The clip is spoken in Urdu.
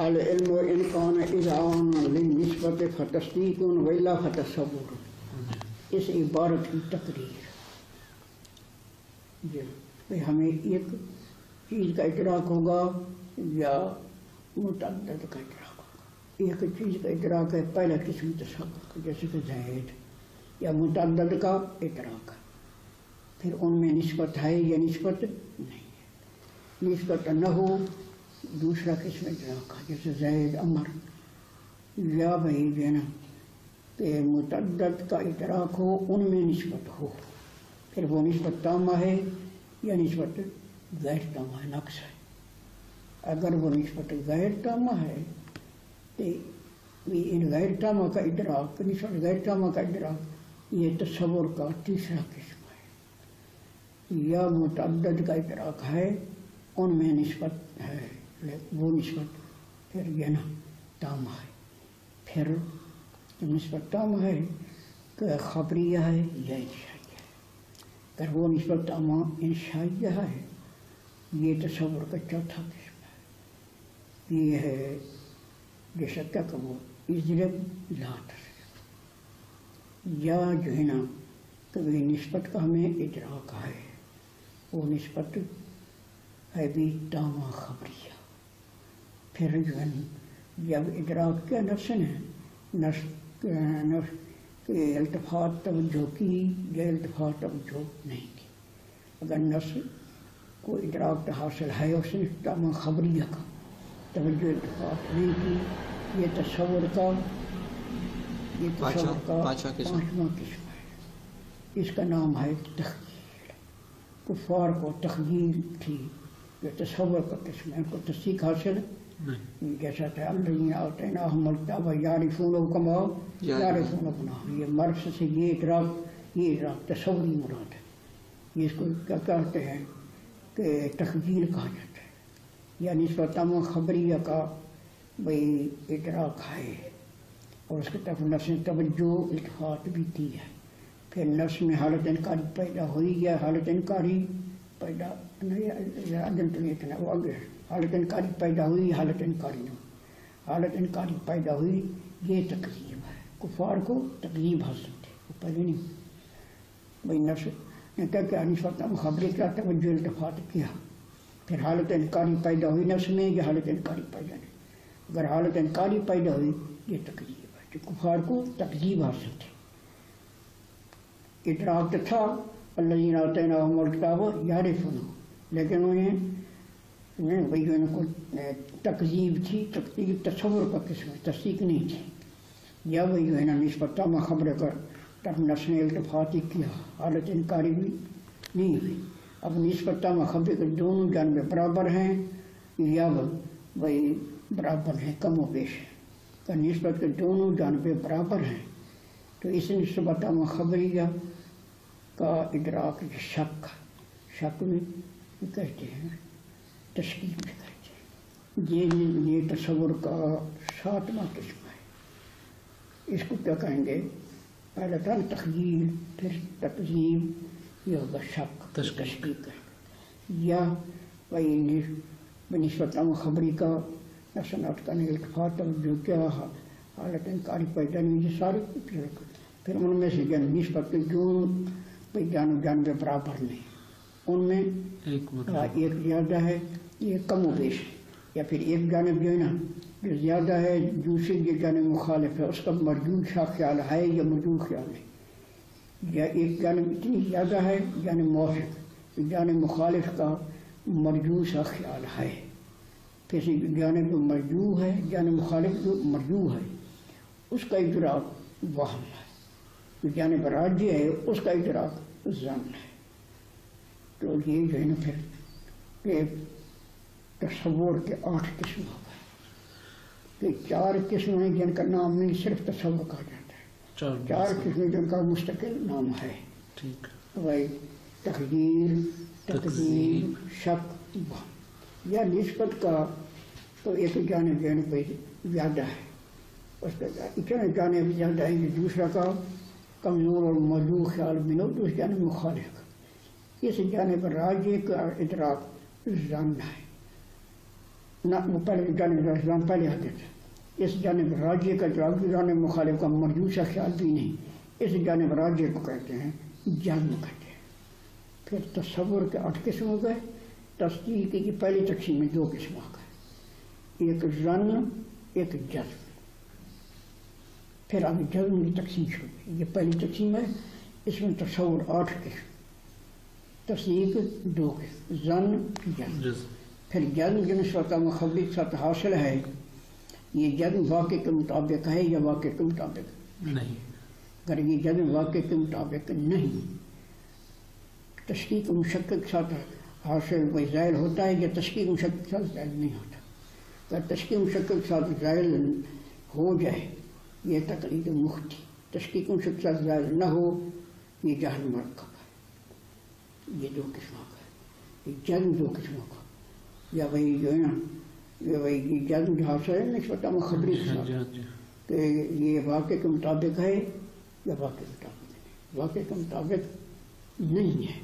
العلم ان کان اذعان للنسبت فتصدیق وإلا فتصور. اس عبارت کی تقریر ہمیں ایک چیز کا ادراک ہوگا یا متعدد کا ادراک ہوگا. ایک چیز کا ادراک ہے پہلا قسم تصور جیسے کہ زید، یا متعدد کا ادراک ہے. پھر ان میں نسبت ہے یا نسبت نہیں ہے. نسبت نہ ہو دوسرا قسم ادراک ہے جیسے زید عمر. یا بھائی جو ہے نا کہ متعدد کا ادراک ہو ان میں نسبت ہو، پھر وہ نسبت تامہ ہے یا نسبت غیر تامہ ہے، نقص ہے. اگر وہ نسبت غیر تامہ ہے تو ان غیر تامہ کا ادراک، نسبت غیر تامہ کا ادراک یہ تصور کا تیسرا قسم ہے. یا متعدد کا ادراک ہے ان میں نسبت ہے، وہ نسبت پھر یہ نا تامہ ہے. پھر نسبت تامہ ہے کہ خبریہ ہے یا انشائیہ ہے. اگر وہ نسبت تامہ انشائیہ ہے یہ تصور کا چوتھا قسم ہے. یہ ہے جیسا کیا کہو اضرب لا تصرف. یا جو ہے نا کہ نسبت کا ہمیں ادراک ہے، وہ نسبت ہے بھی تامہ خبریہ. پھر جو ہے جب ادراک کیا نفس ہے، نفس کے التفات توجہ کی یا التفات توجہ نہیں کی. اگر نفس کو ادراک حاصل ہے اس نے تامہ خبریہ کا توجہ التفات نہیں کی، یہ تصور کا پانچواں قسم ہے. اس کا نام ہے تخیل. کفار کو تخیل تھی، یہ تصور کا قسم ہے، ان کو تصدیق حاصل جیسا تھا الذین آتیناہم الکتاب یعرفونہ کما یعرفون ابناءہم. یہ مرض سے یہ ادراک تصوری مراد ہے. اس کو کیا کہتے ہیں کہ تخیل کہا جاتا ہے. یا نسبت تامہ خبریہ کا بھئی ادراک ہے اور اس کی طرف نفس نے توجہ التفات بھی کی ہے. پھر نفس میں حالت انکاری پیدا ہوئی یا حالت انکاری پیدا حالت انکاری پیدا ہوئی، حالت انکاری نہ حالت انکاری پیدا ہوئی، یہ تکذیب ہے. کفار کو تکذیب حاصل تھی، وہ پہلے نہیں بھائی نفس نے کیا نسبت خبری کا توجہ التفات کیا، پھر حالت انکاری پیدا ہوئی نفس میں یا حالت انکاری پیدا نہیں. اگر حالت انکاری پیدا ہوئی یہ تکذیب ہے. جو کفار کو تکذیب حاصل تھی. ادراک تو تھا الذین آتیناہم الکتاب یعرفونہ، لیکن انہیں وہی ان کو تکذیب تھی. تکذیب تصور کا قسم ہے، تصدیق نہیں تھی. یا وہی جو ہے نا نسبت تامہ خبر کر تب نفس نے التفاتی کیا، حالت انکاری بھی نہیں ہوئی. اب نسبت تامہ خبر کر دونوں جانب برابر ہیں یا وہی برابر ہیں، کم و بیش ہے. کہ نسبت کے دونوں جانب برابر ہیں تو اس نسبت تامہ خبریہ کا ادراک شک میں کہتے ہیں، تشکیل بھی کہتے ہیں. یہ تصور کا ساتواں قسم ہے. اس کو کیا کہیں گے؟ پہلا تھا تخیل، پھر تکذیب، یہ ہوگا شک تشکیل کا. یا وہی بنسبت خبری کا نفسنات کا التفات توجہ کیا، حالت انکاری پیدا نہیں، یہ سارے. پھر ان میں سے نسبت کے جو جانب برابر نہیں، ان میں ایک زیادہ ہے، یہ کم و بیش ہے. یا پھر ایک جانب جو ہے نا جو زیادہ ہے، دوسری جو جانب مخالف ہے اس کا مرجوح خیال ہے یا مرجوح خیال ہے. یا ایک جانب اتنی زیادہ ہے جانب موافق، جانب مخالف کا مرجوح خیال ہے. پھر جانب مرجوح ہے، جانب مخالف جو مرجوح ہے اس کا ادراک وہم ہے. جو جانب راجح ہے اس کا ادراک ظن ہے. تو یہ جو ہے نا پھر تصور کے 8 قسم ہو گئے. کہ 4 قسم ہیں جن کا نام نہیں صرف تصور کہا جاتا ہے، 4 قسم جن کا مستقل نام ہے. بھائی تخیل، تکذیب، شک، وہم. یا نسبت کا تو ایک جانب پہ زیادہ ہے، اس کا اتنا جانب زیادہ ہے. دوسرا کا کمزور اور مرجوح خیال بنو، دوسرے جانب مخالف کا. اس جانب راجح کا ادراک ظن ہے. نہ وہ پہلے جانب رجحان پہلے آتے تھے، اس جانب راجیہ کا جواب جانب مخالف کا مرجوسا خیال بھی نہیں، اس جانب راجیہ کو کہتے ہیں جزم کہتے ہیں۔ پھر تصور کے 8 قسم ہو گئے، تصدیق کی پہلی تقسیم میں 2 قسم آ گئے، ایک ظن ایک جزم۔ پھر اب جزم کی تقسیم شروع ہوئی، یہ پہلی تقسیم ہے، اس میں تصور 8 قسم، تصدیق 2 قسم، ظن جزم۔ پھر جزم جو نسبت خبری کے ساتھ حاصل ہے، یہ جزم واقع کے مطابق ہے یا واقع کے مطابق نہیں؟ اگر یہ جزم واقع کے مطابق نہیں، تشکیک مشکک کے ساتھ حاصل و زائل ہوتا ہے یا تشکیک مشکک کے ساتھ زائل نہیں ہوتا؟ اگر تشکیک مشکک کے ساتھ زائل ہو جائے یہ تقلید مختی، تشکیک مشکک کے ساتھ زائل نہ ہو یہ جہل مرکب ہے۔ یہ 2 قسموں کا ہے، یہ جزم 2 قسموں کا، یا وہی جو ہے نا یہ وہی جزم جو حاصل ہے نسبت خبری کے ساتھ کہ یہ واقع کے مطابق ہے یا واقع کے مطابق نہیں، واقع کے مطابق نہیں ہے۔